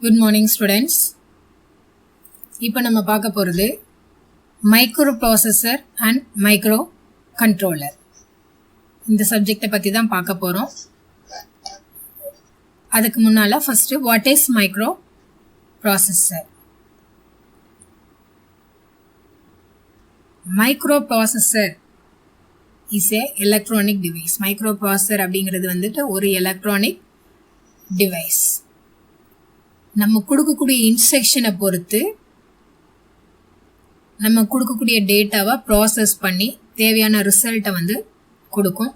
Good morning students. இப்போ நம்ம பார்க்க போறது microprocessor and microcontroller. இந்த சப்ஜெக்ட்டை பத்தி தான் பார்க்க போறோம். அதுக்கு முன்னால first what is microprocessor? Microprocessor is a electronic device. Microprocessor அப்படிங்கிறது வந்துட்டு ஒரு electronic device. நம்ம கொடுக்கக்கூடிய இன்ஸ்ட்ரக்ஷனை பொறுத்து நம்ம கொடுக்கக்கூடிய டேட்டாவை ப்ராசஸ் பண்ணி தேவையான ரிசல்ட்டை வந்து கொடுக்கும்.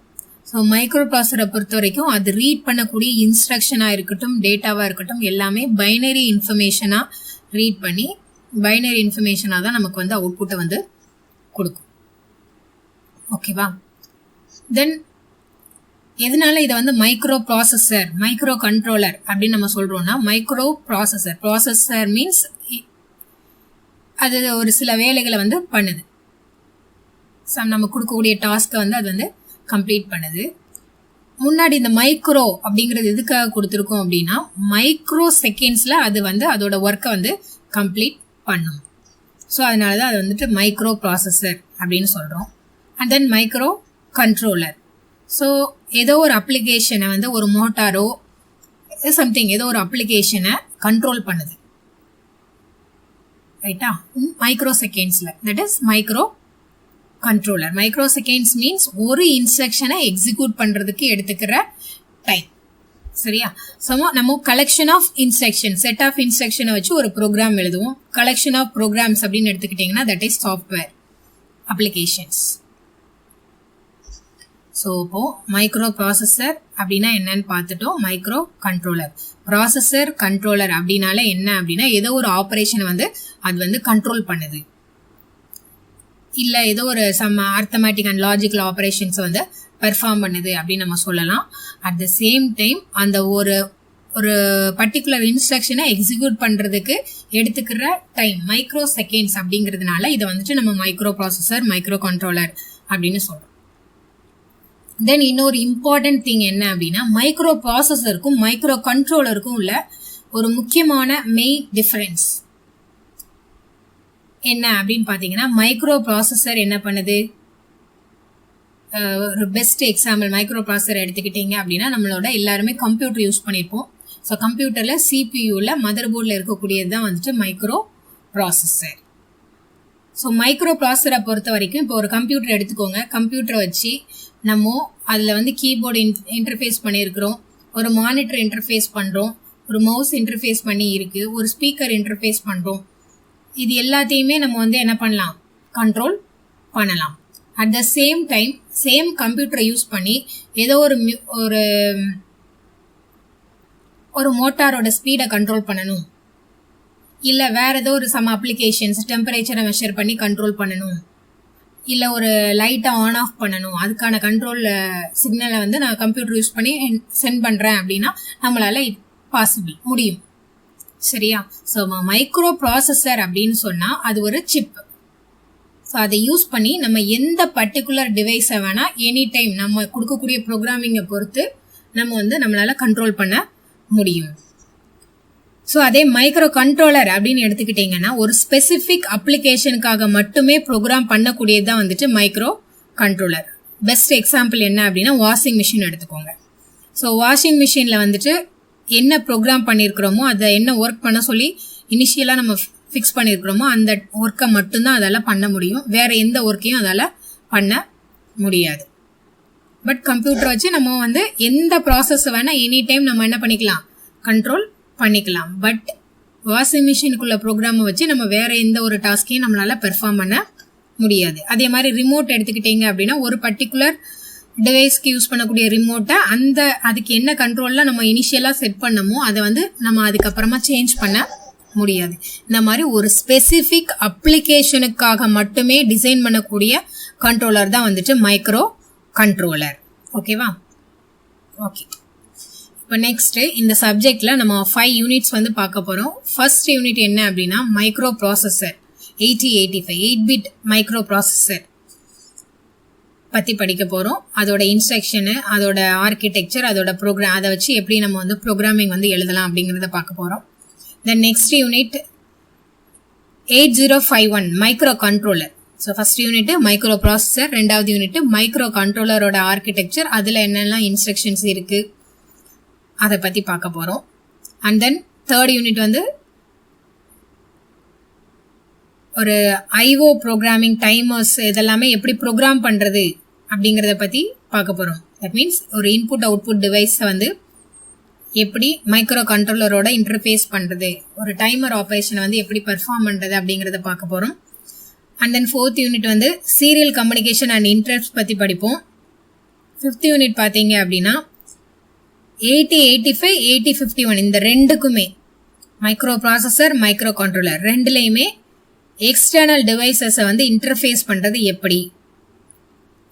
ஸோ மைக்ரோப்ராசஸரை பொறுத்த வரைக்கும் அது ரீட் பண்ணக்கூடிய இன்ஸ்ட்ரக்ஷனாக இருக்கட்டும், டேட்டாவாக இருக்கட்டும், எல்லாமே பைனரி இன்ஃபர்மேஷனாக ரீட் பண்ணி பைனரி இன்ஃபர்மேஷனாக தான் நமக்கு வந்து அவுட்புட்டை வந்து கொடுக்கும். ஓகேவா? தென் எதனால இதை வந்து மைக்ரோப்ராசஸர், மைக்ரோ கண்ட்ரோலர் அப்படின்னு நம்ம சொல்றோம்னா, மைக்ரோப்ராசஸர், ப்ராசஸர் மீன்ஸ் அது ஒரு சில வேலைகளை வந்து பண்ணுது. நம்ம கொடுக்கக்கூடிய டாஸ்க்கை வந்து அது வந்து கம்ப்ளீட் பண்ணுது. முன்னாடி இந்த மைக்ரோ அப்படிங்கிறது எதுக்காக கொடுத்துருக்கோம் அப்படின்னா, மைக்ரோ செகண்ட்ஸில் அது வந்து அதோட ஒர்க்கை வந்து கம்ப்ளீட் பண்ணும். ஸோ அதனால தான் அது வந்துட்டு மைக்ரோ ப்ராசஸர் அப்படின்னு சொல்கிறோம். And then micro controller. So ஏதோ ஒரு அப்ளிகேஷனை வந்து ஒரு மோட்டாரோ சம்திங் ஏதோ ஒரு அப்ளிகேஷனை கண்ட்ரோல் பண்ணுது, ரைட்டா? மைக்ரோ செகண்ட்ஸில், that is microcontroller. Microseconds means ஒரு இன்ஸ்ட்ரக்ஷனை எக்ஸிக்யூட் பண்ணுறதுக்கு எடுத்துக்கிற டைம், சரியா? ஸோ நம்ம collection of instruction, set of இன்ஸ்ட்ரக்ஷனை வச்சு ஒரு ப்ரோக்ராம் எழுதுவோம். கலெக்ஷன் ஆஃப் ப்ரோக்ராம்ஸ் அப்படின்னு எடுத்துக்கிட்டிங்கன்னா that is software applications. So இப்போ மைக்ரோ ப்ராசஸர் அப்படின்னா என்னன்னு பார்த்துட்டோம். மைக்ரோ கண்ட்ரோலர், ப்ராசஸர் கண்ட்ரோலர் அப்படின்னால என்ன அப்படின்னா, ஏதோ ஒரு ஆப்ரேஷனை வந்து அது வந்து கண்ட்ரோல் பண்ணுது, இல்லை ஏதோ ஒரு சம் அர்த்தமேட்டிக் அண்ட் லாஜிக்கல் ஆப்ரேஷன்ஸை வந்து பெர்ஃபார்ம் பண்ணுது அப்படின்னு நம்ம சொல்லலாம். அட் த சேம் டைம் அந்த ஒரு பர்டிகுலர் இன்ஸ்ட்ரக்ஷனை எக்ஸிக்யூட் பண்ணுறதுக்கு எடுத்துக்கிற டைம் மைக்ரோ செகண்ட்ஸ் அப்படிங்கிறதுனால இதை வந்துட்டு நம்ம மைக்ரோ ப்ராசஸர், மைக்ரோ கண்ட்ரோலர் அப்படின்னு சொல்கிறோம். தென் இன்னொரு இம்பார்ட்டன்ட் திங் என்ன அப்படின்னா, மைக்ரோ ப்ராசஸருக்கும் மைக்ரோ கண்ட்ரோலருக்கும் உள்ள ஒரு முக்கியமான மெயின் டிஃபரன்ஸ் என்ன அப்படின்னு பார்த்தீங்கன்னா, மைக்ரோ ப்ராசஸர் என்ன பண்ணுது? ஒரு பெஸ்ட் எக்ஸாம்பிள் மைக்ரோ ப்ராசஸர் எடுத்துக்கிட்டீங்க அப்படின்னா, நம்மளோட எல்லாருமே கம்ப்யூட்டர் யூஸ் பண்ணியிருப்போம். ஸோ கம்ப்யூட்டரில் சிபியூவில் மதர் போர்டில் இருக்கக்கூடியது தான் வந்துட்டு மைக்ரோ ப்ராசஸர். ஸோ மைக்ரோ ப்ராசஸரை பொறுத்த வரைக்கும் இப்போ ஒரு கம்ப்யூட்டர் எடுத்துக்கோங்க. கம்ப்யூட்டரை வச்சு நம்ம அதில் வந்து கீபோர்டு இன்டர்ஃபேஸ் பண்ணியிருக்கிறோம், ஒரு மானிட்டர் இன்டர்ஃபேஸ் பண்ணுறோம், ஒரு மவுஸ் இன்டர்ஃபேஸ் பண்ணி இருக்குது, ஒரு ஸ்பீக்கர் இன்டர்ஃபேஸ் பண்ணுறோம். இது எல்லாத்தையுமே நம்ம வந்து என்ன பண்ணலாம்? கண்ட்ரோல் பண்ணலாம். At the same time same கம்ப்யூட்டரை யூஸ் பண்ணி ஏதோ ஒரு மோட்டாரோட ஸ்பீடை கண்ட்ரோல் பண்ணணும், இல்லை வேறு ஏதோ ஒரு சம் அப்ளிகேஷன்ஸ் டெம்பரேச்சரை மெஷர் பண்ணி கண்ட்ரோல் பண்ணணும், இல்லை ஒரு லைட்டை ஆன் ஆஃப் பண்ணணும், அதுக்கான கண்ட்ரோல் சிக்னலை வந்து நான் கம்ப்யூட்டர் யூஸ் பண்ணி சென்ட் பண்ணுறேன் அப்படின்னா நம்மளால் பாசிபிள் முடியும், சரியா? ஸோ மைக்ரோ ப்ராசஸர் அப்படின்னு சொன்னால் அது ஒரு சிப். ஸோ அதை யூஸ் பண்ணி நம்ம எந்த பர்டிகுலர் டிவைஸை வேணால் எனி டைம் நம்ம கொடுக்கக்கூடிய ப்ரோக்ராமிங்கை பொறுத்து நம்ம வந்து நம்மளால் கண்ட்ரோல் பண்ண முடியும். ஸோ அதே மைக்ரோ கண்ட்ரோலர் அப்படின்னு எடுத்துக்கிட்டிங்கன்னா ஒரு ஸ்பெசிஃபிக் அப்ளிகேஷனுக்காக மட்டுமே ப்ரோக்ராம் பண்ணக்கூடியது தான் வந்துட்டு மைக்ரோ கண்ட்ரோலர். பெஸ்ட் எக்ஸாம்பிள் என்ன அப்படின்னா, வாஷிங் மிஷின் எடுத்துக்கோங்க. ஸோ வாஷிங் மிஷினில் வந்துட்டு என்ன ப்ரோக்ராம் பண்ணியிருக்கிறோமோ, அதை என்ன ஒர்க் பண்ண சொல்லி இனிஷியலாக நம்ம ஃபிக்ஸ் பண்ணியிருக்கிறோமோ அந்த ஒர்க்கை மட்டும்தான் அதால் பண்ண முடியும், வேறு எந்த ஒர்க்கையும் அதால் பண்ண முடியாது. பட் கம்ப்யூட்டரை வச்சு நம்ம வந்து எந்த ப்ராசஸ் வேணால் எனி டைம் நம்ம என்ன பண்ணிக்கலாம்? கண்ட்ரோல் பண்ணிக்கலாம். பட் வாஷிங் மிஷினுக்குள்ள ப்ரோக்ராமை வச்சு நம்ம வேற எந்த ஒரு டாஸ்கையும் நம்மளால பெர்ஃபார்ம் பண்ண முடியாது. அதே மாதிரி ரிமோட் எடுத்துக்கிட்டீங்க அப்படின்னா ஒரு பர்டிகுலர் டிவைஸ்க்கு யூஸ் பண்ணக்கூடிய ரிமோட்டை அதுக்கு என்ன கண்ட்ரோலில் நம்ம இனிஷியலாக செட் பண்ணமோ அதை வந்து நம்ம அதுக்கப்புறமா சேஞ்ச் பண்ண முடியாது. இந்த மாதிரி ஒரு ஸ்பெசிஃபிக் அப்ளிகேஷனுக்காக மட்டுமே டிசைன் பண்ணக்கூடிய கண்ட்ரோலர் தான் வந்துட்டு மைக்ரோ கண்ட்ரோலர். ஓகேவா? ஓகே. இப்போ நெக்ஸ்ட் இந்த சப்ஜெக்ட்ல நம்ம 5 யூனிட்ஸ் வந்து பார்க்க போகிறோம். ஃபர்ஸ்ட் யூனிட் என்ன அப்படின்னா, மைக்ரோ ப்ராசஸர் 8085 8-பிட் மைக்ரோ ப்ராசஸர் பற்றி படிக்க போகிறோம். அதோட இன்ஸ்ட்ரக்ஷனு, அதோட ஆர்கிடெக்சர், அதோட ப்ரோக்ராம், அதை வச்சு எப்படி நம்ம வந்து ப்ரோக்ராமிங் வந்து எழுதலாம் அப்படிங்கிறத பார்க்க போகிறோம். Then next unit 8051 microcontroller. So first unit microprocessor, ரெண்டாவது unit microcontroller ஓட architecture, அதில் என்னெல்லாம் instructions இருக்கு அதை பற்றி பார்க்க போகிறோம். And then third unit வந்து ஒரு IO ப்ரோக்ராமிங் டைமர்ஸ் இதெல்லாமே எப்படி ப்ரோக்ராம் பண்ணுறது அப்படிங்கிறத பற்றி பார்க்க போகிறோம். தட் மீன்ஸ் ஒரு இன்புட் அவுட்புட் டிவைஸை வந்து எப்படி மைக்ரோ கண்ட்ரோலரோட இன்டர்ஃபேஸ் பண்ணுறது, ஒரு டைமர் ஆப்ரேஷனை வந்து எப்படி பெர்ஃபார்ம் பண்ணுறது அப்படிங்கிறத பார்க்க போகிறோம். அண்ட் தென் ஃபோர்த் யூனிட் வந்து சீரியல் கம்யூனிகேஷன் அண்ட் இன்டரப்ட்ஸ் பற்றி படிப்போம். ஃபிஃப்த் யூனிட் பார்த்தீங்க அப்படின்னா 8085 8051 இந்த ரெண்டுக்குமே மைக்ரோ ப்ராசஸர் மைக்ரோ கண்ட்ரோலர் ரெண்டுலேயுமே எக்ஸ்டர்னல் டிவைசஸை வந்து இன்டர்ஃபேஸ் பண்ணுறது எப்படி,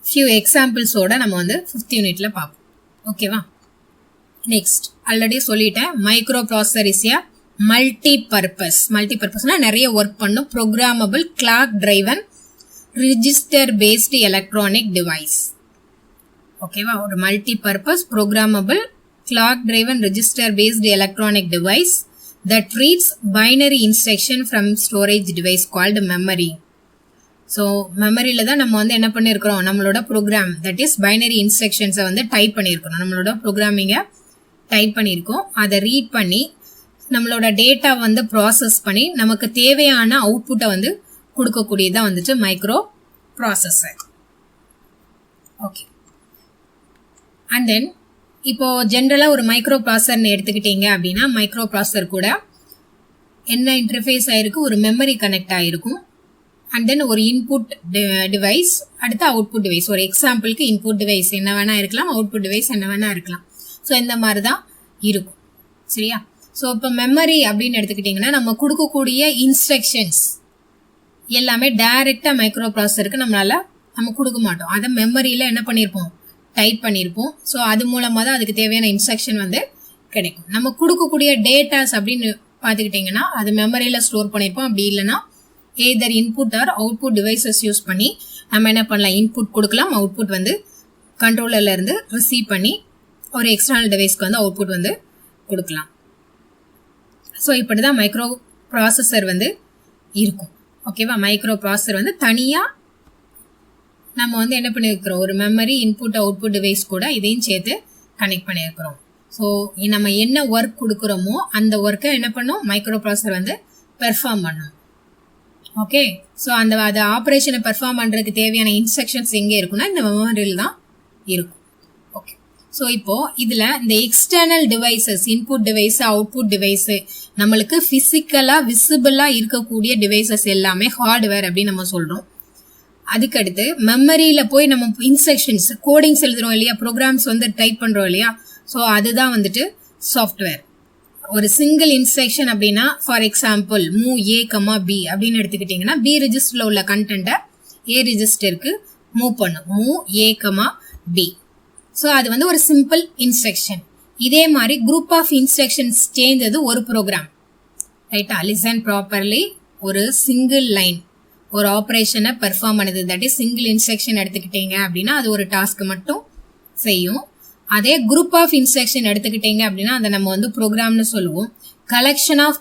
ஃபியூ எக்ஸாம்பிள்ஸோட நம்ம வந்து ஃபிஃப்த் யூனிட்ல பார்ப்போம். ஓகேவா? நெக்ஸ்ட் ஆல்ரெடி சொல்லிட்டேன், microprocessor is a multi பர்பஸ்னா நிறைய ஒர்க் பண்ணும் programmable clock driven register based electronic device. ஓகேவா? ஒரு multi purpose programmable clock driven register based electronic device that reads binary instruction from storage device called memory. So மெமரியில் தான் நம்ம வந்து என்ன பண்ணியிருக்கிறோம், நம்மளோட ப்ரோக்ராம் தட் இஸ் பைனரி இன்ஸ்ட்ரக்ஷன்ஸை வந்து டைப் பண்ணியிருக்கிறோம், நம்மளோட ப்ரோக்ராமிங்கை டைப் பண்ணியிருக்கோம். அதை ரீட் பண்ணி நம்மளோட டேட்டா வந்து ப்ராசஸ் பண்ணி நமக்கு தேவையான அவுட்புட்டை வந்து கொடுக்கக்கூடியதான் வந்துட்டு micro processor. Okay. And then இப்போ ஜென்ரலாக ஒரு மைக்ரோ ப்ராசஸர்னு எடுத்துக்கிட்டீங்க அப்படின்னா மைக்ரோ ப்ராசஸர் கூட என்ன இன்டர்ஃபேஸ் ஆகிருக்கு, ஒரு மெமரி கனெக்ட் ஆகிருக்கும். அண்ட் தென் ஒரு இன்புட் டிவைஸ், அடுத்து அவுட்புட் டிவைஸ். ஒரு எக்ஸாம்பிளுக்கு இன்புட் டிவைஸ் என்ன வேணா இருக்கலாம், அவுட்புட் டிவைஸ் என்ன வேணா இருக்கலாம். ஸோ இந்த மாதிரி தான் இருக்கும். சரியா? ஸோ இப்போ மெமரி அப்படின்னு எடுத்துக்கிட்டிங்கன்னா நம்ம கொடுக்கக்கூடிய இன்ஸ்ட்ரக்ஷன்ஸ் எல்லாமே டைரெக்டாக மைக்ரோ ப்ராசஸருக்கு நம்ம கொடுக்க மாட்டோம். அதை மெமரியில் என்ன பண்ணியிருப்போம், டைப் பண்ணியிருப்போம். ஸோ அது மூலமாக தான் அதுக்கு தேவையான இன்ஸ்ட்ரக்ஷன் வந்து கிடைக்கும். நம்ம கொடுக்கக்கூடிய டேட்டாஸ் அப்படின்னு பார்த்துக்கிட்டிங்கன்னா அது மெமரியில் ஸ்டோர் பண்ணியிருப்போம். அப்படி இல்லைன்னா either input or output devices use பண்ணி நம்ம என்ன பண்ணலாம், இன்புட் கொடுக்கலாம், அவுட்புட் வந்து கண்ட்ரோலர்லேருந்து ரிசீவ் பண்ணி ஒரு எக்ஸ்டர்னல் டிவைஸ்க்கு வந்து அவுட்புட் வந்து கொடுக்கலாம். ஸோ இப்படி தான் மைக்ரோ ப்ராசஸர் வந்து இருக்கும். ஓகேவா? மைக்ரோ ப்ராசஸர் வந்து தனியாக நம்ம வந்து என்ன பண்ணியிருக்கிறோம், ஒரு மெமரி இன்புட் அவுட்புட் டிவைஸ் கூட இதையும் சேர்த்து கனெக்ட் பண்ணியிருக்கிறோம். ஸோ நம்ம என்ன ஒர்க் கொடுக்குறோமோ அந்த ஒர்க்கை என்ன பண்ணோம், மைக்ரோ ப்ராசஸர் வந்து பெர்ஃபார்ம் பண்ணும். ஓகே. ஸோ அது ஆப்ரேஷனை பெர்ஃபார்ம் பண்ணுறதுக்கு தேவையான இன்ஸ்ட்ரக்ஷன்ஸ் எங்கே இருக்குன்னா இந்த மெமரியில் தான் இருக்கும். ஓகே. ஸோ இப்போது இதில் இந்த external devices, input device output device, நம்மளுக்கு ஃபிசிக்கலாக விசிபிளாக இருக்கக்கூடிய டிவைசஸ் எல்லாமே ஹார்ட்வேர் அப்படின்னு நம்ம சொல்கிறோம். அதுக்கடுத்து மெமரியில் போய் நம்ம இன்ஸ்ட்ரக்ஷன்ஸ் கோடிங்ஸ் எழுதுறோம் இல்லையா, ப்ரோக்ராம்ஸ் வந்து டைப் பண்ணுறோம் இல்லையா, ஸோ அதுதான் வந்துட்டு சாஃப்ட்வேர். ஒரு சிங்கிள் இன்ஸ்ட்ரக்ஷன் அப்படின்னா for example move A comma B அப்படின்னு எடுத்துக்கிட்டிங்கன்னா பி ரெஜிஸ்டரில் உள்ள கண்டென்ட்டை ஏ ரெஜிஸ்டருக்கு மூவ் பண்ணும், move A comma B. So அது வந்து ஒரு சிம்பிள் இன்ஸ்ட்ரக்ஷன். இதே மாதிரி குரூப் ஆஃப் இன்ஸ்ட்ரக்ஷன்ஸ் சேர்ந்தது ஒரு ப்ரோக்ராம். ரைட்டா? Listen properly. ஒரு சிங்கிள் லைன் ஒரு ஆப்ரேஷனை பெர்ஃபார்ம் பண்ணுது, தட் இஸ் சிங்கிள் இன்ஸ்ட்ரக்ஷன் எடுத்துக்கிட்டீங்க அப்படின்னா அது ஒரு டாஸ்க் மட்டும் செய்யும். அதே குரூப் ஆஃப் இன்ஸ்ட்ரக்ஷன் எடுத்துக்கிட்டீங்க அப்படின்னா அதை நம்ம வந்து ப்ரோக்ராம்னு சொல்லுவோம். Collection of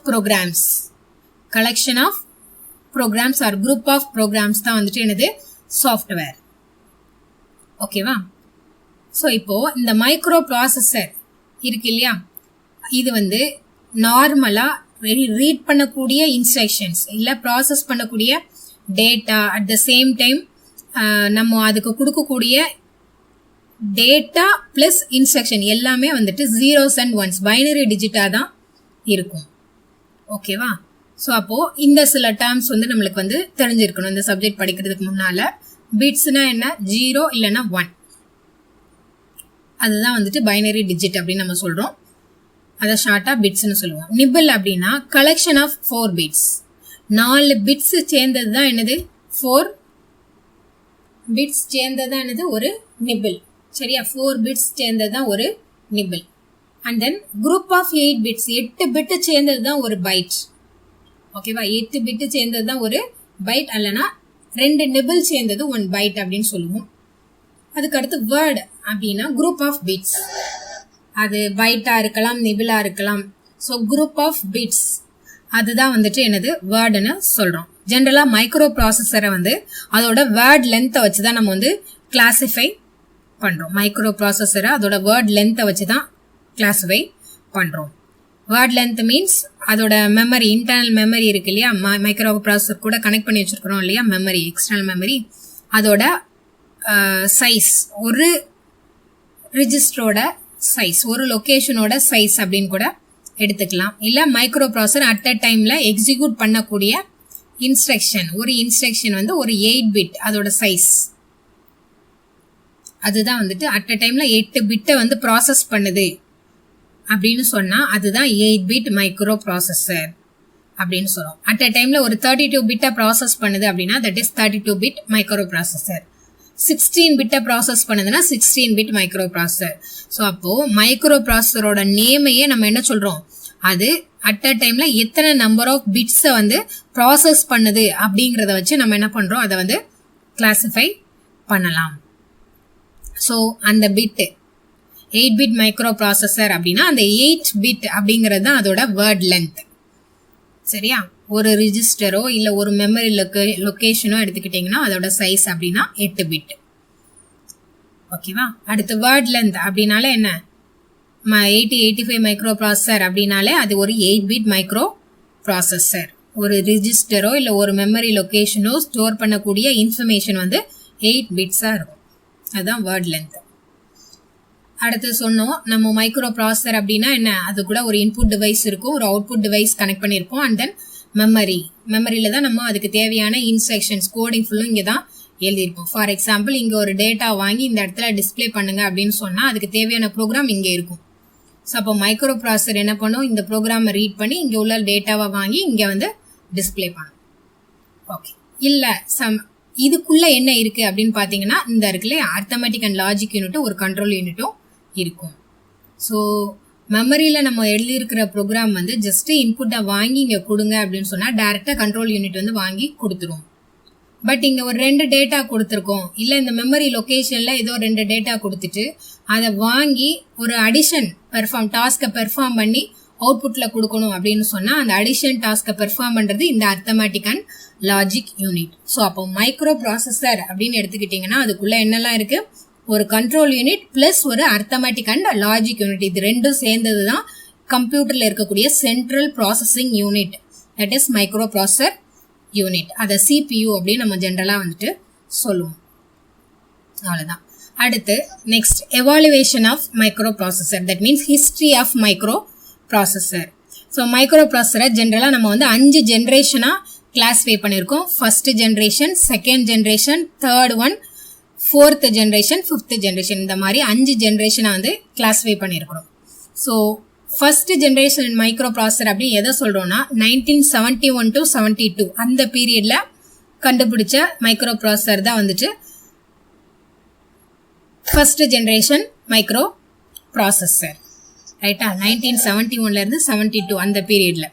programs or group of programs தான் வந்துட்டு என்னது, சாஃப்ட்வேர். ஓகேவா? ஸோ இப்போது இந்த மைக்ரோ ப்ராசஸர் இருக்கு இல்லையா, இது வந்து நார்மலாக ரீட் பண்ணக்கூடிய இன்ஸ்ட்ரக்ஷன்ஸ் இல்லை ப்ராசஸ் பண்ணக்கூடிய data, at the same time நம்ம அதுக்கு கொடுக்கக்கூடிய டேட்டா ப்ளஸ் இன்ஸ்ட்ரக்ஷன் எல்லாமே வந்துட்டு 0s and 1s பைனரி டிஜிட்டாக தான் இருக்கும். ஓகேவா? ஸோ அப்போது இந்த சில டேர்ம்ஸ் வந்து நம்மளுக்கு வந்து தெரிஞ்சிருக்கணும் இந்த சப்ஜெக்ட் படிக்கிறதுக்கு முன்னால். பிட்ஸ்னால் என்ன, 0 இல்லைன்னா 1, அதுதான் வந்துட்டு பைனரி டிஜிட் அப்படின்னு நம்ம சொல்கிறோம். அதை ஷார்ட்டாக பிட்ஸ்ன்னு சொல்லுவோம். நிபிள் அப்படின்னா கலெக்ஷன் ஆஃப் 4 பிட்ஸ். 4 பிட்ஸ் சேர்ந்தது தான் என்னது, 4 பிட்ஸ் சேர்ந்தது தான் என்னது, ஒரு நிபிள். சரியா? 4 பிட்ஸ் சேர்ந்தது தான் ஒரு nibble. And then group of 8 bits, 8 bit சேர்ந்தது தான் ஒரு பைட். ஓகேவா? 8 பிட்டு சேர்ந்தது தான் ஒரு பைட், அல்லனா 2 நிபிள் சேர்ந்தது 1 பைட் அப்படின்னு சொல்லுவோம். அதுக்கடுத்து வேர்ட் அப்படின்னா குரூப் ஆஃப் பிட்ஸ், அது பைட்டாக இருக்கலாம் நிபிளாக இருக்கலாம். ஸோ குரூப் ஆஃப் பிட்ஸ் அதுதான் வந்துட்டு என்னது வேர்டுன்னு சொல்றோம். ஜென்ரலா மைக்ரோ ப்ராசஸரை வந்து அதோட வேர்ட் லென்த்தை வச்சு தான் நம்ம வந்து கிளாசிஃபை பண்றோம். மைக்ரோ ப்ராசஸரை அதோட வேர்ட் லென்த்தை வச்சு தான் கிளாசிஃபை பண்றோம். வேர்ட் லென்த் மீன்ஸ் அதோட மெமரி, இன்டர்னல் மெமரி இருக்கு இல்லையா, மைக்ரோ ப்ராசஸர் கூட கனெக்ட் பண்ணி வச்சிருக்கிறோம் இல்லையா மெமரி, எக்ஸ்டர்னல் மெமரி, அதோட சைஸ், ஒரு ரிஜிஸ்டரோட சைஸ், ஒரு லொகேஷனோட சைஸ் அப்படின்னு கூட எடுத்துக்கலாம். இல்ல மைக்ரோ ப்ராசஸர் அட் அ டைம்ல எக்ஸிக்யூட் பண்ணக்கூடிய இன்ஸ்ட்ரக்ஷன், ஒரு இன்ஸ்ட்ரக்ஷன் வந்து ஒரு 8 பிட் அதோட சைஸ், அதுதான் வந்துட்டு அட் அ டைம்ல 8 பிட்டை வந்து ப்ராசஸ் பண்ணுது அப்படின்னு சொன்னா அதுதான் 8 பிட் மைக்ரோ ப்ராசஸர் அப்படின்னு சொல்லுவோம். அட் அ டைம்ல ஒரு 32 பிட்டை ப்ராசஸ் பண்ணுது அப்படின்னா that is 32 bit micro processor. 16 பிட்டை ப்ராசஸ் பண்ணுதுன்னா 16 பிட் மைக்ரோ ப்ராசஸர். ஸோ அப்போ மைக்ரோ ப்ராசஸரோட நேமையே நம்ம என்ன சொல்றோம், அது அட் அ டைம்ல எத்தனை நம்பர் ஆஃப் பிட்ஸை வந்து ப்ராசஸ் பண்ணுது அப்படிங்கிறத வச்சு நம்ம என்ன பண்றோம், அதை வந்து கிளாசிஃபை பண்ணலாம். ஸோ அந்த பிட்டு 8 பிட் மைக்ரோ ப்ராசஸர் அப்படின்னா அந்த 8 பிட் அப்படிங்கிறது தான் அதோட வேர்ட் லென்த். சரியா, ஒரு ரிஜிஸ்டரோ இல்லை ஒரு மெமரி லொகேஷனோ எடுத்துக்கிட்டிங்கன்னா அதோட சைஸ் அப்படின்னா 8 பிட். ஓகேவா, அடுத்து வேர்ட் லென்த் அப்படின்னாலே என்ன, 8085 மைக்ரோ ப்ராசஸர் அப்படின்னாலே அது ஒரு 8 பிட் மைக்ரோ ப்ராசஸர். ஒரு ரிஜிஸ்டரோ இல்லை ஒரு மெமரி லொகேஷனோ ஸ்டோர் பண்ணக்கூடிய இன்ஃபர்மேஷன் வந்து 8 பிட்ஸாக இருக்கும். அதுதான் வேர்ட் லென்த். அடுத்து சொன்னோம் நம்ம மைக்ரோ ப்ராசஸர் அப்படின்னா என்ன, அது கூட ஒரு இன்புட் டிவைஸ் இருக்கும், ஒரு அவுட்புட் டிவைஸ் கனெக்ட் பண்ணியிருப்போம், அண்ட் தென் மெமரியில தான் நம்ம அதுக்கு தேவையான இன்ஸ்ட்ரக்ஷன்ஸ் கோடிங் ஃபுல்லும் இங்கே தான் எழுதியிருப்போம். ஃபார் எக்ஸாம்பிள் இங்கே ஒரு டேட்டா வாங்கி இந்த இடத்துல டிஸ்பிளே பண்ணுங்க அப்படின்னு சொன்னால் அதுக்கு தேவையான ப்ரோக்ராம் இங்கே இருக்கும். ஸோ அப்போ மைக்ரோ ப்ராசஸர் என்ன பண்ணும், இந்த ப்ரோக்ராமை ரீட் பண்ணி இங்கே உள்ள டேட்டாவை வாங்கி இங்கே வந்து டிஸ்பிளே பண்ணும். ஓகே, இல்லை இதுக்குள்ள என்ன இருக்கு அப்படின்னு பார்த்தீங்கன்னா இந்த இருக்குல்ல அரித்மெட்டிக் அண்ட் லாஜிக் யூனிட்டும் ஒரு கண்ட்ரோல் யூனிட்டும் இருக்கும். ஸோ மெமரியில் நம்ம எழுதியிருக்கிற ப்ரோக்ராம் வந்து ஜஸ்ட் இன்புட்டை வாங்கி இங்கே கொடுங்க அப்படின்னு சொன்னால் டைரெக்டாக கண்ட்ரோல் யூனிட் வந்து வாங்கி கொடுத்துரும். பட் இங்கே ஒரு 2 டேட்டா கொடுத்துருக்கோம், இல்லை இந்த மெமரி லொக்கேஷனில் ஏதோ 2 டேட்டா கொடுத்துட்டு அதை வாங்கி ஒரு அடிஷன் டாஸ்கை பெர்ஃபார்ம் பண்ணி அவுட்புட்டில் கொடுக்கணும் அப்படின்னு சொன்னால் அந்த அடிஷன் டாஸ்கை பெர்ஃபார்ம் பண்ணுறது இந்த arithmetic and logic unit. So அப்போ மைக்ரோ ப்ராசஸர் அப்படின்னு எடுத்துக்கிட்டிங்கன்னா அதுக்குள்ளே என்னெல்லாம் இருக்குது, ஒரு கண்ட்ரோல் யூனிட் பிளஸ் ஒரு அரித்மெட்டிக் அண்ட் லாஜிக் யூனிட், இது ரெண்டும் சேர்ந்தது தான் கம்ப்யூட்டரில் இருக்கக்கூடிய central processing unit, that is micro processor unit. அதை CPU அப்படின்னு நம்ம ஜென்ரலாக வந்துட்டு சொல்லுவோம். அவ்வளோதான். அடுத்து next evaluation of micro processor, that means history of micro processor. So மைக்ரோ ப்ராசஸரை ஜென்ரலாக நம்ம வந்து 5 ஜென்ரேஷனாக கிளாஸிஃபை பண்ணியிருக்கோம். First generation, second generation, third one, 4th generation, 5th generation, இந்த மாதிரி 5 ஜென்ரேஷனை வந்து கிளாஸிஃபை பண்ணியிருக்கிறோம். So first generation micro processor அப்படின்னு எதை சொல்கிறோன்னா 1971 to 72 அந்த பீரியடில் கண்டுபிடிச்ச மைக்ரோ ப்ராசஸர் தான் வந்துட்டு ஃபர்ஸ்ட் ஜென்ரேஷன் மைக்ரோ ப்ராசஸர். ரைட்டா, 1971லேருந்து 72 அந்த பீரியடில்.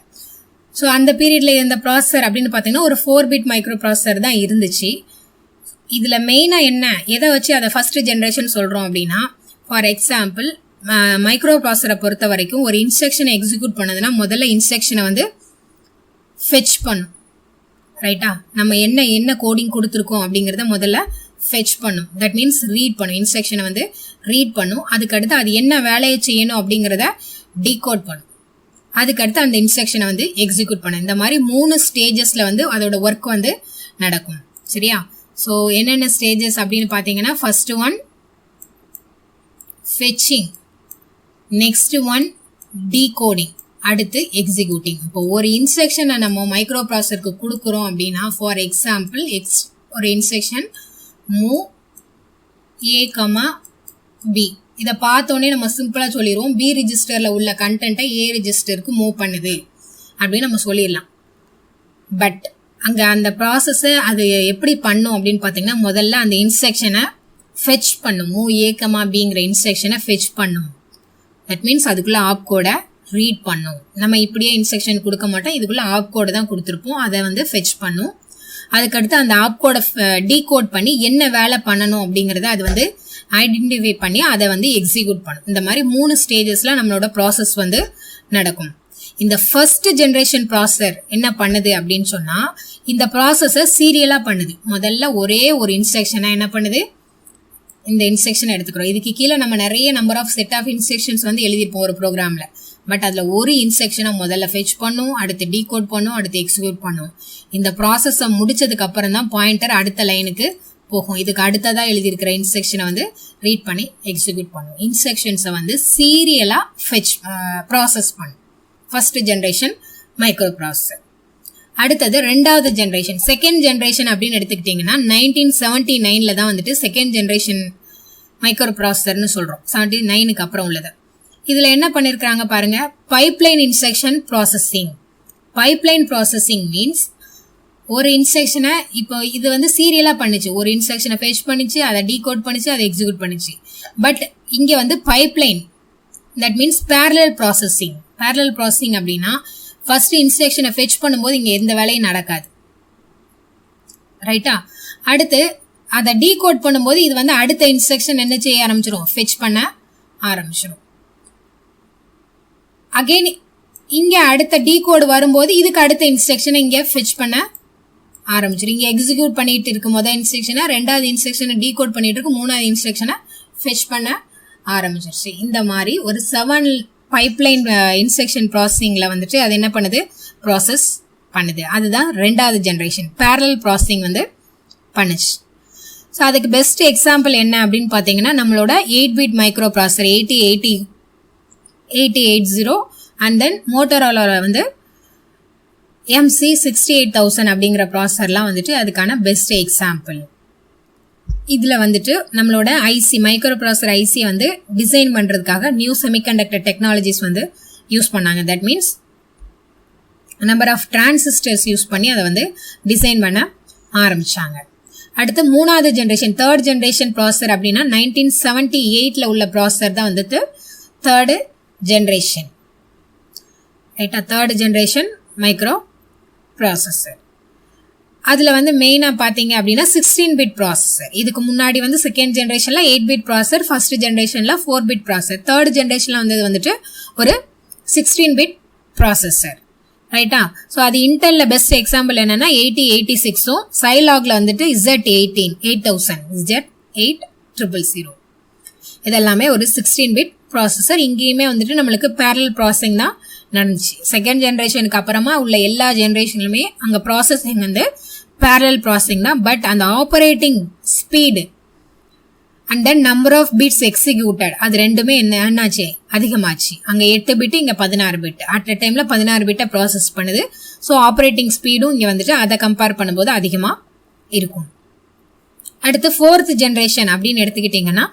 ஸோ அந்த பீரியடில் இருந்த ப்ராசஸர் அப்படின்னு பார்த்தீங்கன்னா ஒரு 4 பிட் மைக்ரோ ப்ராசஸர் தான் இருந்துச்சு. இதில் மெயினாக என்ன, எதை வச்சு அதை ஃபர்ஸ்ட் ஜென்ரேஷன் சொல்கிறோம் அப்படின்னா, ஃபார் எக்ஸாம்பிள் மைக்ரோ ப்ராசஸரை பொறுத்த வரைக்கும் ஒரு இன்ஸ்ட்ரக்ஷனை எக்ஸிக்யூட் பண்ணதுன்னா முதல்ல இன்ஸ்ட்ரக்ஷனை வந்து ஃபெச் பண்ணும். ரைட்டா, நம்ம என்ன கோடிங் கொடுத்துருக்கோம் அப்படிங்கிறத முதல்ல ஃபெச் பண்ணும். தட் மீன்ஸ் ரீட் பண்ணும், இன்ஸ்ட்ரக்ஷனை வந்து ரீட் பண்ணும். அதுக்கடுத்து அது என்ன வேலையை செய்யணும் அப்படிங்கிறத டீகோட் பண்ணும். அதுக்கடுத்து அந்த இன்ஸ்ட்ரக்ஷனை வந்து எக்ஸிக்யூட் பண்ணும். இந்த மாதிரி 3 ஸ்டேஜஸில் வந்து அதோட ஒர்க் வந்து நடக்கும். சரியா, ஸோ என்னென்ன ஸ்டேஜஸ் அப்படின்னு பார்த்தீங்கன்னா first one fetching, next one decoding, அடுத்து எக்ஸிக்யூட்டிங். இப்போ ஒரு இன்ஸ்ட்ரக்ஷனை நம்ம மைக்ரோ ப்ராசஸருக்கு கொடுக்குறோம் அப்படின்னா ஃபார் எக்ஸாம்பிள் ஒரு இன்ஸ்ட்ரக்ஷன் மூவ் A, B, இதை பார்த்தோன்னே நம்ம சிம்பிளாக சொல்லிடுவோம் B ரிஜிஸ்டரில் உள்ள கண்டென்ட்டை A ரிஜிஸ்டருக்கு மூவ் பண்ணுது அப்படின்னு நம்ம சொல்லிடலாம். பட் அங்கே அந்த ப்ராசஸை அது எப்படி பண்ணும் அப்படின்னு பார்த்தீங்கன்னா முதல்ல அந்த இன்ஸ்ட்ரக்ஷனை ஃபெச் பண்ணும். மூவ் A, Bங்கிற இன்ஸ்ட்ரக்ஷனை ஃபெச் பண்ணும். தட் மீன்ஸ் அதுக்குள்ளே ஆப் கோடை ரீட் பண்ணும். நம்ம இப்படியே இன்ஸ்ட்ரக்ஷன் கொடுக்க மாட்டோம், இதுக்குள்ளே ஆப் கோடை தான் கொடுத்துருப்போம், அதை வந்து ஃபெச் பண்ணும். அதுக்கடுத்து அந்த ஆப் கோடை டீகோட் பண்ணி என்ன வேலை பண்ணணும் அப்படிங்கிறத அது வந்து ஐடென்டிஃபை பண்ணி அதை வந்து எக்ஸிக்யூட் பண்ணும். இந்த மாதிரி 3 ஸ்டேஜஸில் நம்மளோட ப்ராசஸ் வந்து நடக்கும். இந்த ஃபர்ஸ்ட் ஜெனரேஷன் ப்ராசஸர் என்ன பண்ணுது அப்படின்னு சொன்னா இந்த ப்ராசஸை சீரியலா பண்ணுது. முதல்ல ஒரே ஒரு இன்ஸ்ட்ரக்ஷனா என்ன பண்ணுது, இந்த இன்ஸ்ட்ரக்ஷன் எடுத்துக்கிறோம். இதுக்கு கீழே நம்ம நிறைய number of set of instructions வந்து எழுதிருப்போம் ஒரு ப்ரோக்ராம்ல. பட் அதுல ஒரு இன்ஸ்ட்ரக்ஷனை முதல்ல ஃபெச் பண்ணும், அடுத்து டீகோட் பண்ணும், அடுத்து எக்ஸிக்யூட் பண்ணும். இந்த ப்ராசஸை முடிச்சதுக்கு அப்புறம் தான் பாயிண்டர் அடுத்த லைனுக்கு போகும். இதுக்கு அடுத்ததா எழுதியிருக்கிற இன்ஸ்ட்ரக்ஷனை வந்து ரீட் பண்ணி எக்ஸிக்யூட் பண்ணும். இன்ஸ்ட்ரக்ஷன்ஸை வந்து சீரியலா ஃபெச் ப்ராசஸ் பண்ணும் ஃபர்ஸ்ட் ஜெனரேஷன் மைக்ரோ ப்ராசஸர். அடுத்தது ரெண்டாவது ஜெனரேஷன், செகண்ட் ஜெனரேஷன் அப்படின்னு எடுத்துக்கிட்டிங்கன்னா 1979 தான் வந்துட்டு செகண்ட் ஜெனரேஷன் மைக்ரோ ப்ராசஸர்னு சொல்கிறோம். 79க்கு அப்புறம் உள்ளது. இதில் என்ன பண்ணியிருக்கிறாங்க பாருங்க, pipeline instruction processing. Pipeline processing means ஒரு இன்ஸ்ட்ரக்ஷனை இப்போ இது வந்து சீரியலாக பண்ணிச்சு, ஒரு இன்ஸ்ட்ரக்ஷனை ஃபெச் பண்ணிச்சு, அதை டீகோட் பண்ணிச்சு, அதை எக்ஸிக்யூட் பண்ணிச்சு. பட் இங்கே வந்து pipeline, that means parallel processing. Parallel processing அப்படின்னா ஃபர்ஸ்ட் இன்ஸ்ட்ரக்ஷனை ஃபெச் பண்ணும்போது இங்கே எந்த வேலையும் நடக்காது, ரைட்டா? அடுத்து அதை டீகோட் பண்ணும்போது இது வந்து அடுத்த இன்ஸ்ட்ரக்ஷன் என்ன செய்ய ஆரம்பிச்சிடும், ஃபெச் பண்ண ஆரம்பிச்சிடும். அகெயின் இங்கே அடுத்த டீகோடு வரும்போது இதுக்கு அடுத்த இன்ஸ்ட்ரக்ஷனை இங்கே ஃபெச் பண்ண ஆரம்பிச்சிடும். இங்கே எக்ஸிக்யூட் பண்ணிட்டு இருக்கு முதல் இன்ஸ்ட்ரக்ஷனை, ரெண்டாவது இன்ஸ்ட்ரக்ஷனை டீகோட் பண்ணிட்டு இருக்கு, மூணாவது இன்ஸ்ட்ரக்ஷனை ஃபெச் பண்ண ஆரம்பிச்சிருச்சு. இந்த மாதிரி ஒரு 7 பைப்லைன் இன்ஸ்ட்ரக்ஷன் ப்ராசஸிங்கில் வந்துட்டு அது என்ன பண்ணுது, ப்ராசஸ் பண்ணுது. அதுதான் ரெண்டாவது ஜென்ரேஷன் பேரலல் ப்ராசஸிங் வந்து பண்ணுச்சு. ஸோ அதுக்கு பெஸ்ட் எக்ஸாம்பிள் என்ன அப்படின்னு பார்த்தீங்கன்னா நம்மளோட 8-bit microprocessor 8080 and then மோட்டோரோலாவில் வந்து MC68000 அப்படிங்கிற ப்ராசஸர்லாம் வந்துட்டு அதுக்கான பெஸ்ட் எக்ஸாம்பிள். இதில் வந்துட்டு நம்மளோட ஐசி மைக்ரோ ப்ராசஸர் ஐசி வந்து டிசைன் பண்ணுறதுக்காக நியூ செமிகண்டக்டர் டெக்னாலஜிஸ் வந்து யூஸ் பண்ணாங்க. That means number of transistors use பண்ணி அதை வந்து டிசைன் பண்ண ஆரம்பித்தாங்க. அடுத்து மூணாவது ஜென்ரேஷன், தேர்ட் ஜென்ரேஷன் ப்ராசஸர் அப்படின்னா 1978 உள்ள ப்ராசஸர் தான் வந்துட்டு தேர்டு ஜென்ரேஷன், ரைட்டா? Third generation micro processor. அதில் வந்து மெயினாக பார்த்தீங்க அப்படின்னா 16-bit ப்ராசஸர். இதுக்கு முன்னாடி வந்து செகண்ட் ஜென்ரேஷனில் 8-bit ப்ராசஸர், ஃபர்ஸ்ட் ஜென்ரேஷனில் 4-bit ப்ராசஸர், தேர்ட் ஜென்ரேஷனில் வந்தது வந்துட்டு ஒரு 16-bit ப்ராசஸர், ரைட்டா? ஸோ அது இன்டெல்ல பெஸ்ட் எக்ஸாம்பிள் என்னன்னா 8086ம் சைலாக்ல வந்துட்டு Z8000 இதெல்லாமே ஒரு 16-bit ப்ராசஸர். இங்கேயுமே வந்துட்டு நம்மளுக்கு பேரலல் ப்ராசஸிங் தான் நடந்துச்சு. செகண்ட் ஜென்ரேஷனுக்கு அப்புறமா உள்ள எல்லா ஜென்ரேஷன்லுமே அங்கே ப்ராசஸிங் வந்து பேரலல் ப்ராசஸிங் தான். பட் அந்த operating speed and then number of bits executed அது ரெண்டுமே என்னாச்சு, அதிகமாச்சு. அங்கே 8 பிட், இங்கே 16 பிட். அட் அ டைமில் 16 பிட்டை ப்ராசஸ் பண்ணுது. ஸோ ஆப்ரேட்டிங் ஸ்பீடும் இங்கே வந்துட்டு அதை கம்பேர் பண்ணும்போது அதிகமாக இருக்கும். அடுத்து ஃபோர்த் ஜென்ரேஷன் அப்படின்னு எடுத்துக்கிட்டிங்கன்னா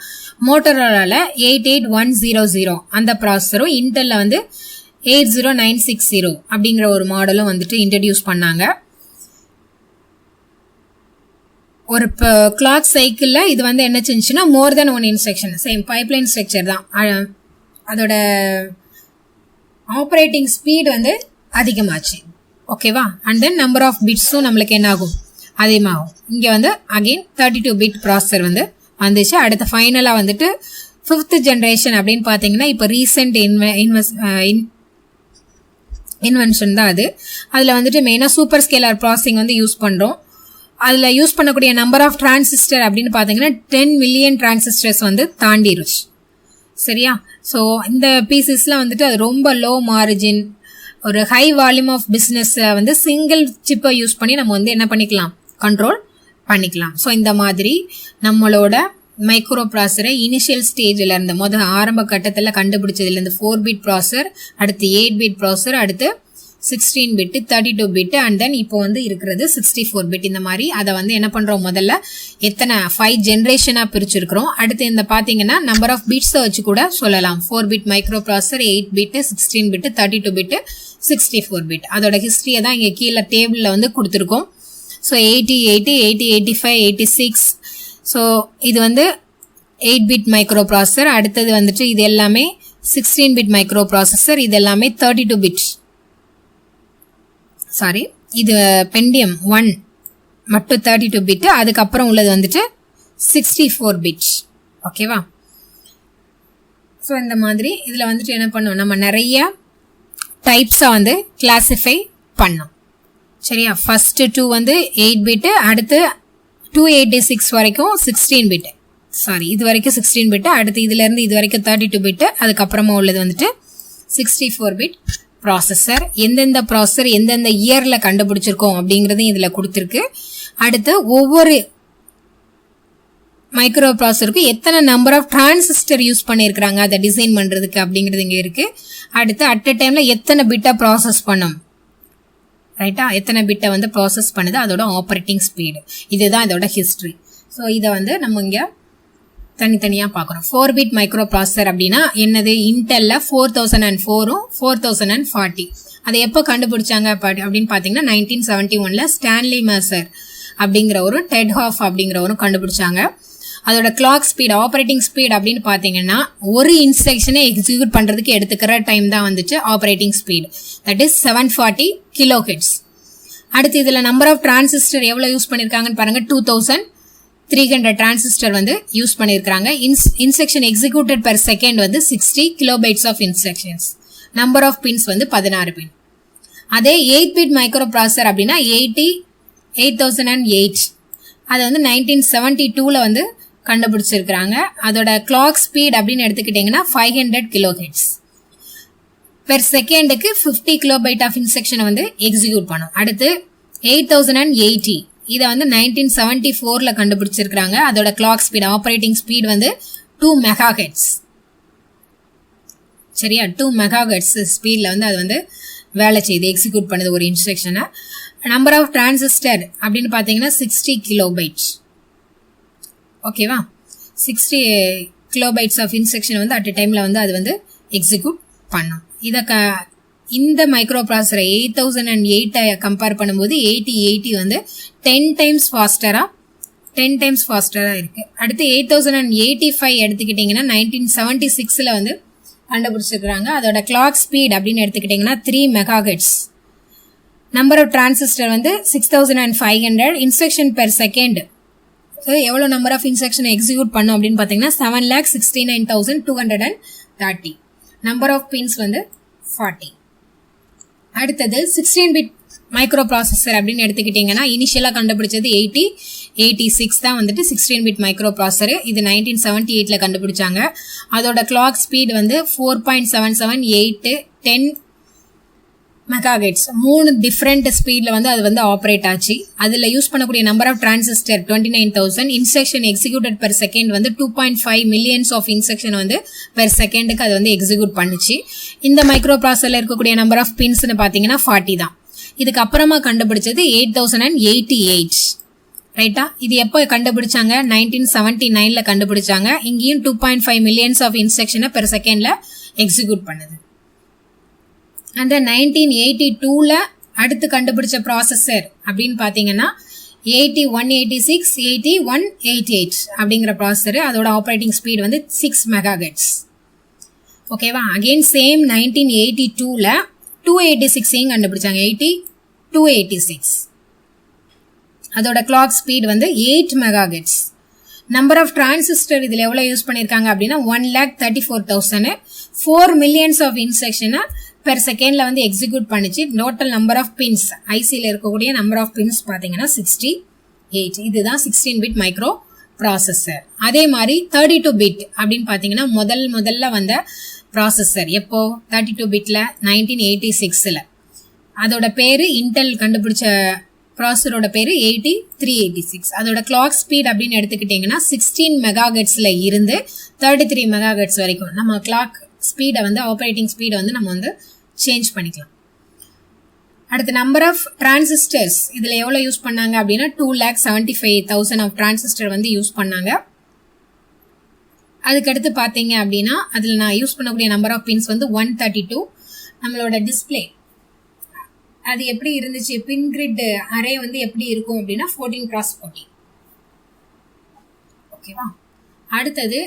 மோட்டோரோலாவில் 88100 அந்த ப்ராசஸரும், இன்டெல்ல வந்து 80960 அப்படிங்கிற ஒரு மாடலும் வந்துட்டு இன்ட்ரடியூஸ் பண்ணாங்க. ஒரு கிளாக் சைக்கிளில் இது வந்து என்ன செஞ்சுன்னா மோர் தென் 1 இன்ஸ்ட்ரக்ஷன், சேம் பைப்லைன் ஸ்ட்ரக்சர் தான். அதோட ஆப்ரேட்டிங் ஸ்பீடு வந்து அதிகமாச்சு, ஓகேவா? அண்ட் தென் நம்பர் ஆஃப் பிட்ஸும் நம்மளுக்கு என்ன ஆகும், அதிகமாகும். இங்கே வந்து அகெயின் 32-bit ப்ராசஸர் வந்து வந்துச்சு. அடுத்த ஃபைனலாக வந்துட்டு 5th ஜென்ரேஷன் அப்படின்னு பார்த்தீங்கன்னா இப்போ ரீசெண்ட் இன்வென்ஷன் தான் அது. அதில் வந்துட்டு மெயினாக சூப்பர் ஸ்கேலர் ப்ராசஸிங் வந்து யூஸ் பண்ணுறோம். அதில் யூஸ் பண்ணக்கூடிய நம்பர் ஆஃப் டிரான்சிஸ்டர் அப்படின்னு பார்த்தீங்கன்னா 10 மில்லியன் டிரான்சிஸ்டர்ஸ் வந்து தாண்டிருச்சு, சரியா? ஸோ இந்த பீசஸில் வந்துட்டு அது ரொம்ப லோ மார்ஜின், ஒரு ஹை வால்யூம் ஆஃப் பிஸ்னஸில் வந்து சிங்கிள் சிப்பை யூஸ் பண்ணி நம்ம வந்து என்ன பண்ணிக்கலாம், கண்ட்ரோல் பண்ணிக்கலாம். ஸோ இந்த மாதிரி நம்மளோட மைக்ரோ ப்ராசஸரை இனிஷியல் ஸ்டேஜில் இருந்த ஆரம்ப கட்டத்தில் கண்டுபிடிச்சதுலேருந்து 4-bit ப்ராசஸர், அடுத்து 8-bit ப்ராசஸர், அடுத்து 16-bit, 32-bit அண்ட் தென் இப்போ வந்து இருக்கிறது 64-bit. இந்த மாதிரி அதை வந்து என்ன பண்ணுறோம், முதல்ல எத்தனை 5 ஜென்ரேஷனாக பிரிச்சுருக்கிறோம். அடுத்து இந்த பார்த்தீங்கன்னா நம்பர் ஆஃப் பிட்ஸை வச்சு கூட சொல்லலாம். 4-bit micro processor, 8-bit, 16-bit, 32-bit, 64-bit. அதோட ஹிஸ்ட்ரியை தான் இங்கே கீழே டேபிளில் வந்து கொடுத்துருக்கோம். ஸோ 8080, 8085, 86. ஸோ இது வந்து 8-bit மைக்ரோ ப்ராசஸர். அடுத்தது வந்துட்டு இது எல்லாமே 16-bit மைக்ரோ ப்ராசஸர். இது எல்லாமே 32-bit. சாரி, இது பென்டியம் 1 மட்டும் 32-bit. அதுக்கப்புறம் உள்ளது வந்துட்டு 64-bit, ஓகேவா? ஸோ இந்த மாதிரி இதில் வந்துட்டு என்ன பண்ணுவோம், நம்ம நிறைய டைப்ஸாக வந்து கிளாஸிஃபை பண்ணோம். சரியா, ஃபஸ்ட்டு 2 வந்து 8 பிட்டு, அடுத்து 286 வரைக்கும் 16 பிட்டு, சாரி இது வரைக்கும் 16 பிட்டு, அடுத்து இதுலேருந்து இது வரைக்கும் 32 பிட்டு, அதுக்கப்புறமா உள்ளது வந்துட்டு 64 பிட் ப்ராசஸர். எந்தெந்த ப்ராசஸர் எந்தெந்த இயரில் கண்டுபிடிச்சிருக்கோம் அப்படிங்கிறதையும் இதில் கொடுத்துருக்கு. அடுத்து ஒவ்வொரு மைக்ரோ ப்ராசஸருக்கு எத்தனை நம்பர் ஆஃப் டிரான்சிஸ்டர் யூஸ் பண்ணியிருக்கிறாங்க அதை டிசைன் பண்ணுறதுக்கு அப்படிங்கிறது இங்கே இருக்குது. அடுத்து அட் அ டைமில் எத்தனை பிட்டை ப்ராசஸ் பண்ணும், ரைட்டா, எத்தனை பிட்டை வந்து ப்ராசஸ் பண்ணுது, அதோட ஆப்ரேட்டிங் ஸ்பீடு, இதுதான் இதோட ஹிஸ்ட்ரி. ஸோ இதை வந்து நம்ம இங்கே தனித்தனியாக பார்க்குறோம். 4 பிட் மைக்ரோ ப்ராசஸர் அப்படின்னா என்னது, இன்டெல்ல 4004ம் 4040. அதை எப்போ கண்டுபிடிச்சாங்க அப்படின்னு பார்த்தீங்கன்னா 1971 ஸ்டான்லி மேசர் அப்படிங்கிறவரும் டெட் ஹாஃப் அப்படிங்கிறவரும் கண்டுபிடிச்சாங்க. அதோட கிளாக் ஸ்பீட் ஆப்ரேட்டிங் ஸ்பீட் அப்படின்னு பார்த்தீங்கன்னா ஒரு இன்ஸ்ட்ரக்ஷனை எக்ஸிக்யூட் பண்ணுறதுக்கு எடுத்துக்கிற டைம் தான் வந்துச்சு operating speed, that is 740 kilohertz. அடுத்து இதில் நம்பர் ஆஃப் டிரான்சிஸ்டர் எவ்வளோ யூஸ் பண்ணியிருக்காங்கன்னு பாருங்கள், 2300 டிரான்சிஸ்டர் வந்து யூஸ் பண்ணியிருக்காங்க. இன்ஸ்ட்ரக்ஷன் எக்ஸிக்யூட்டட் பெர் செகண்ட் வந்து 60 kilobytes of instructions. Number of pins வந்து 16 பின். அதே 8 பிட் மைக்ரோ ப்ராசஸர் அப்படின்னா 8008 அதை வந்து 1972 வந்து கண்டுபிடிச்சிருக்கிறாங்க. அதோட கிளாக் ஸ்பீட் அப்படின்னு எடுத்துக்கிட்டிங்கன்னா 500 கிலோஹெர்ட்ஸ் பெர் செகண்டுக்கு 50 கிலோபைட் ஆஃப் இன்ஸ்ட்ரக்ஷனை வந்து எக்ஸிக்யூட் பண்ணும். அடுத்து 8080 இதை வந்து 1974 கண்டுபிடிச்சிருக்கிறாங்க. அதோட கிளாக் ஸ்பீட் ஆப்ரேட்டிங் ஸ்பீட் வந்து 2 மெகாஹெர்ட்ஸ். சரியா, 2 மெகாஹெர்ட்ஸ் ஸ்பீடில் வந்து அது வந்து வேலை செய்யுது, எக்ஸிக்யூட் பண்ணுது ஒரு இன்ஸ்ட்ரக்ஷனை. நம்பர் ஆஃப் டிரான்சிஸ்டர் அப்படின்னு பார்த்தீங்கன்னா 60 கிலோபைட்ஸ். ஓகேவா, 60 கிலோபைட்ஸ் ஆஃப் இன்ஸ்ட்ரக்ஷன் வந்து அட் அ டைமில் வந்து அது வந்து எக்ஸிக்யூட் பண்ணும். இதை இந்த மைக்ரோ ப்ராசஸரை 8008 கம்பேர் பண்ணும்போது 8080 வந்து 10 டைம்ஸ் ஃபாஸ்டராக இருக்குது. அடுத்து 8085 எடுத்துக்கிட்டிங்கன்னா 1976 வந்து கண்டுபிடிச்சிருக்கிறாங்க. அதோட கிளாக் ஸ்பீட் அப்படின்னு எடுத்துக்கிட்டிங்கன்னா 3 மெகாஹெர்ட்ஸ். நம்பர் ஆஃப் டிரான்சிஸ்டர் வந்து 6500. இன்ஸ்ட்ரக்ஷன் பெர் செகண்ட் எவ்வளோ நம்பர் ஆஃப் இன்ஸ்ட்ரக்ஷன் எக்ஸிக்யூட் பண்ணும் அப்படின்னு பார்த்தீங்கன்னா 7,69,230. நம்பர் ஆஃப் பின்ஸ் வந்து 40. அடுத்தது 16 பிட் மைக்ரோ ப்ராசஸர் அப்படின்னு எடுத்துக்கிட்டிங்கன்னா இனிஷியலாக கண்டுபிடிச்சது 8086 தான் வந்துட்டு 16 பிட் மைக்ரோ ப்ராசஸர். இது 1978 கண்டுபிடிச்சாங்க. அதோட கிளாக் ஸ்பீட் வந்து 4.77, 8, 10 மெகாஹெர்ட்ஸ் 3 டிஃப்ரெண்ட் ஸ்பீடில் வந்து அது வந்து ஆப்ரேட் ஆச்சு. அதில் யூஸ் பண்ணக்கூடிய number of transistor 29,000. Instruction executed per second வந்து 2.5 மில்லியன்ஸ் ஆஃப் இன்ஸ்ட்ரக்ஷன் வந்து பெர் செகண்டுக்கு அது வந்து எக்ஸிக்யூட் பண்ணுச்சு. இந்த மைக்ரோ ப்ராசஸரில் இருக்கக்கூடிய நம்பர் ஆஃப் பின்ஸ்னு பார்த்தீங்கன்னா 40 தான். இதுக்கு அப்புறமா கண்டுபிடிச்சது 8088, ரைட்டா. இது எப்போ கண்டுபிடிச்சாங்க, 1979 கண்டுபிடிச்சாங்க. இங்கேயும் 2.5 மில்லியன்ஸ் ஆஃப் இன்ஸ்ட்ரக்ஷனை பெர் செகண்டில் எக்ஸிக்யூட் பண்ணுது. அந்த 1982 அடுத்து கண்டுபிடிச்ச ப்ராசஸர் அப்படின்னு பார்த்தீங்கன்னா 8186, 8188 அப்படிங்கிற ப்ராசஸர். அதோட ஆப்ரேட்டிங் ஸ்பீட் வந்து 6 மெகாஹெர்ட்ஸ். ஓகேவா, அகெயின் சேம் 1982 286 கண்டுபிடிச்சாங்க, 8286. அதோட கிளாக் ஸ்பீட் வந்து 8 மெகாஹெர்ட்ஸ். நம்பர் ஆஃப் டிரான்சிஸ்டர் இதில் எவ்வளோ யூஸ் பண்ணியிருக்காங்க அப்படின்னா 1,34,000. 4 மில்லியன்ஸ் ஆஃப் இன்ஸ்ட்ரக்ஷனை பெர் செகண்டில் வந்து எக்ஸிக்யூட் பண்ணிச்சு. டோட்டல் நம்பர் ஆஃப் பின்ஸ் ஐசியில் இருக்கக்கூடிய நம்பர் ஆஃப் பின்ஸ் பார்த்தீங்கன்னா 68. இதுதான் 16 பிட் மைக்ரோ ப்ராசஸர். அதே மாதிரி 32 பிட் அப்படின்னு பார்த்தீங்கன்னா முதல்ல வந்த ப்ராசஸர் எப்போ 32 பிட்டில் 1986. அதோட பேர் இன்டெல் கண்டுபிடிச்ச ப்ராசஸரோட பேர் 8386. அதோட கிளாக் ஸ்பீட் அப்படின்னு எடுத்துக்கிட்டிங்கன்னா 16 மெகாஹெர்ட்ஸில் இருந்து 33 மெகாஹெர்ட்ஸ் வரைக்கும் நம்ம கிளாக் ஸ்பீடை வந்து ஆப்ரேட்டிங் ஸ்பீடை வந்து நம்ம வந்து சேஞ்ச் பண்ணிக்கலாம். அடுத்து நம்பர் ஆஃப் டிரான்சிஸ்டர்ஸ் இதில் எவ்வளோ யூஸ் பண்ணாங்க அப்படின்னா 2,75,000 ஆஃப் டிரான்சிஸ்டர் வந்து யூஸ் பண்ணாங்க. அதுக்கடுத்து பார்த்தீங்க அப்படின்னா அதில் நான் யூஸ் பண்ணக்கூடிய நம்பர் ஆஃப் பின்ஸ் வந்து 132. நம்மளோட டிஸ்பிளே அது எப்படி இருந்துச்சு, பின் கிரிட் அரே வந்து எப்படி இருக்கும் அப்படின்னா 14x14. ஓகேவா. அடுத்தது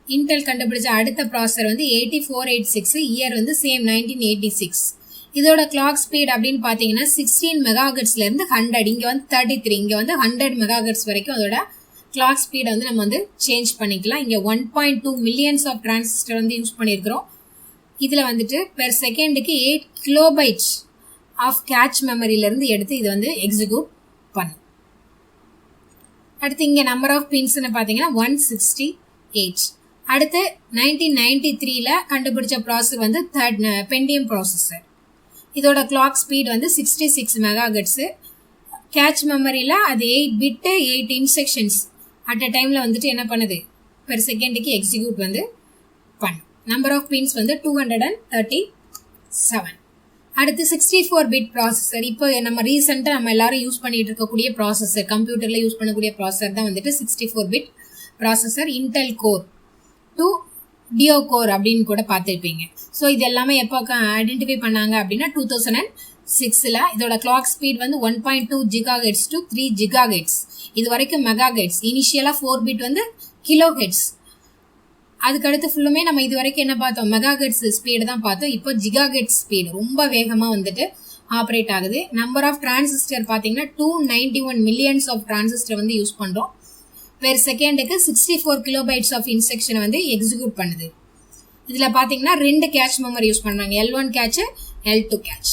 இன்டெல் கண்டுபிடிச்ச அடுத்த ப்ராசஸர் வந்து 8486. இயர் வந்து சேம் 1986. இதோட கிளாக் ஸ்பீட் அப்படின்னு பார்த்தீங்கன்னா 16 மெகாஹெர்ட்ஸ்லேருந்து 100. இங்கே வந்து 33, இங்கே வந்து 100 மெகாஹெர்ட்ஸ் வரைக்கும் அதோட கிளாக் ஸ்பீடை வந்து நம்ம வந்து சேஞ்ச் பண்ணிக்கலாம். இங்கே 1.2 மில்லியன்ஸ் ஆஃப் டிரான்சிஸ்டர் வந்து யூஸ் பண்ணியிருக்கிறோம். இதில் வந்துட்டு பெர் செகண்டுக்கு 8 கிலோபைட்ஸ் ஆஃப் கேட்ச் மெமரியிலேருந்து எடுத்து இது வந்து எக்ஸிக்யூட் பண்ணும். அடுத்து இங்கே நம்பர் ஆஃப் பின்ஸ்ன்னு பார்த்தீங்கன்னா 168. அடுத்து 1993 கண்டுபிடிச்ச ப்ராசஸர் வந்து பென்டியம் ப்ராசஸர். இதோட கிளாக் ஸ்பீட் வந்து 66 மெகாஹெர்ட்ஸு. கேட்ச் மெமரியில் அது 8 பிட்டு 8 இன்ஸ்ட்ரக்ஷன்ஸ் அட் அ டைமில் வந்துட்டு என்ன பண்ணுது, பெர் செகண்டுக்கு எக்ஸிக்யூட் வந்து பண்ணும். நம்பர் ஆஃப் பின்ஸ் வந்து 237. அடுத்து 64 பிட் ப்ராசஸர். இப்போ நம்ம ரீசெண்டாக நம்ம எல்லாரும் யூஸ் பண்ணிட்டு இருக்கக்கூடிய ப்ராசஸர், கம்ப்யூட்டரில் யூஸ் பண்ணக்கூடிய ப்ராசஸர் தான் வந்துட்டு 64 bit processor. Intel core 2 duo core அப்படின்னு கூட பார்த்துருப்பீங்க. ஸோ இது எல்லாமே எப்போ ஐடென்டிஃபை பண்ணாங்க அப்படின்னா 2006. இதோட கிளாக் ஸ்பீட் வந்து 1.2 GHz to 3 GHz. இது வரைக்கும் மெகாஹெர்ட்ஸ். இனிஷியலாக 4 பிட் வந்து கிலோஹெர்ட்ஸ். அதுக்கடுத்து ஃபுல்லுமே நம்ம இது வரைக்கும் என்ன பார்த்தோம், மெகாஹெர்ட்ஸ் ஸ்பீடு தான் பார்த்தோம். இப்போ ஜிகாஹெர்ட்ஸ் ஸ்பீடு ரொம்ப வேகமாக வந்துட்டு ஆப்ரேட் ஆகுது. நம்பர் ஆஃப் டிரான்சிஸ்டர் பார்த்தீங்கன்னா 291 மில்லியன்ஸ் ஆஃப் டிரான்சிஸ்டர் வந்து யூஸ் பண்ணுறோம். பெர் செகண்டுக்கு 64 கிலோபைட்ஸ் ஆஃப் இன்ஸ்ட்ரக்ஷனை வந்து எக்ஸிக்யூட் பண்ணுது. இதில் பார்த்தீங்கன்னா 2 கேட்ச் மெமரி யூஸ் பண்ணுறாங்க, L1 catch, L2 catch.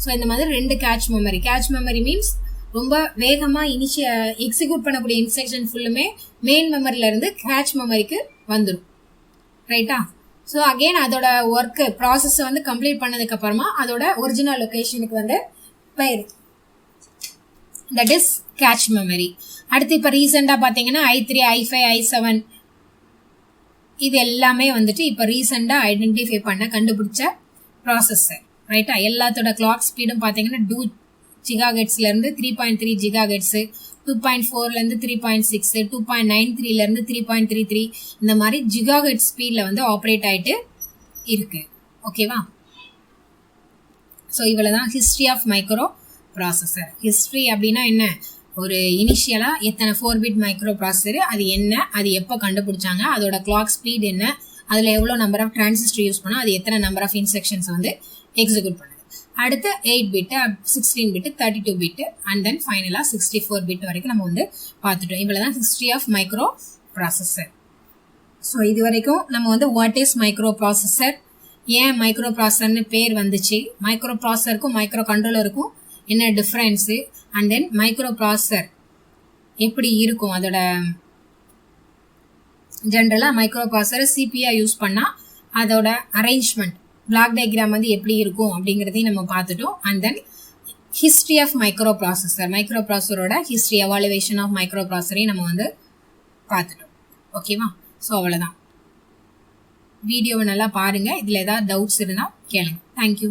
So இந்த மாதிரி 2 cache memory. Cache memory means ரொம்ப வேகமாக எக்ஸிக்யூட் பண்ணக்கூடிய இன்ஸ்ட்ரக்ஷன் ஃபுல்லுமே மெயின் மெமரியிலேருந்து கேட்ச் மெமரிக்கு வந்துடும். ரைட்டா? ஸோ அகெயின் அதோட ஒர்க்கு ப்ராசஸை வந்து கம்ப்ளீட் பண்ணதுக்கப்புறமா அதோட ஒரிஜினல் லொக்கேஷனுக்கு வந்து போயிடும். That is cache memory. அடுத்து இப்போ ரீசெண்டாக பார்த்தீங்கன்னா i3, i5, i7 இது எல்லாமே வந்துட்டு இப்போ ரீசெண்டாக ஐடென்டிஃபை பண்ண கண்டுபிடிச்ச ப்ராசஸர். ரைட்டா? எல்லாத்தோட கிளாக் ஸ்பீடும் பார்த்தீங்கன்னா 2 GHzலேருந்து 3.3 GHz, 2.4லேருந்து 3.6, 2.93லேருந்து 3.33 இந்த மாதிரி ஜிகாஹெர்ட்ஸ் ஸ்பீடில் வந்து ஆப்ரேட் ஆகிட்டு இருக்கு. ஓகேவா? ஸோ இவ்வளோ தான் history of micro processor. History அப்படின்னா என்ன, ஒரு இனிஷியலாக எத்தனை 4 பிட் மைக்ரோ ப்ராசஸர், அது என்ன, அது எப்போ கண்டுபிடிச்சாங்க, அதோட கிளாக் ஸ்பீட் என்ன, அதில் எவ்வளோ நம்பர் ஆஃப் டிரான்சிஸ்டர் யூஸ் பண்ணால் அது எத்தனை நம்பர் ஆஃப் இன்ஸ்ட்ரக்ஷன்ஸ் வந்து எக்ஸிக்யூட் பண்ணுது. அடுத்து 8 பிட்டு, 16 பிட்டு, 32 பிட்டு அண்ட் தென் ஃபைனலாக 64 பிட் வரைக்கும் நம்ம வந்து பார்த்துட்டோம். இவ்வளோ தான் history of micro processor. So இது வரைக்கும் நம்ம வந்து வாட் இஸ் மைக்ரோ ப்ராசஸர், ஏன் மைக்ரோ ப்ராசஸர்னு பேர் வந்துச்சு, மைக்ரோ ப்ராசஸருக்கும் மைக்ரோ கண்ட்ரோலருக்கும் என்ன difference, and then micro processor எப்படி இருக்கும், அதோட ஜென்ரலாக மைக்ரோ ப்ராசஸரை சிபியாக யூஸ் பண்ணால் அதோட அரேஞ்ச்மெண்ட் பிளாக் டயக்ராம் வந்து எப்படி இருக்கும் அப்படிங்கிறதையும் நம்ம பார்த்துட்டோம். And then history of micro processor, மைக்ரோ ப்ராசஸரோட ஹிஸ்ட்ரி, எவாலுவேஷன் ஆஃப் மைக்ரோ ப்ராசஸரையும் நம்ம வந்து பார்த்துட்டோம். ஓகேவா? ஸோ அவ்வளோதான். வீடியோவை நல்லா பாருங்கள். இதில் ஏதாவது டவுட்ஸ் இருந்தால் கேளுங்க. தேங்க்யூ.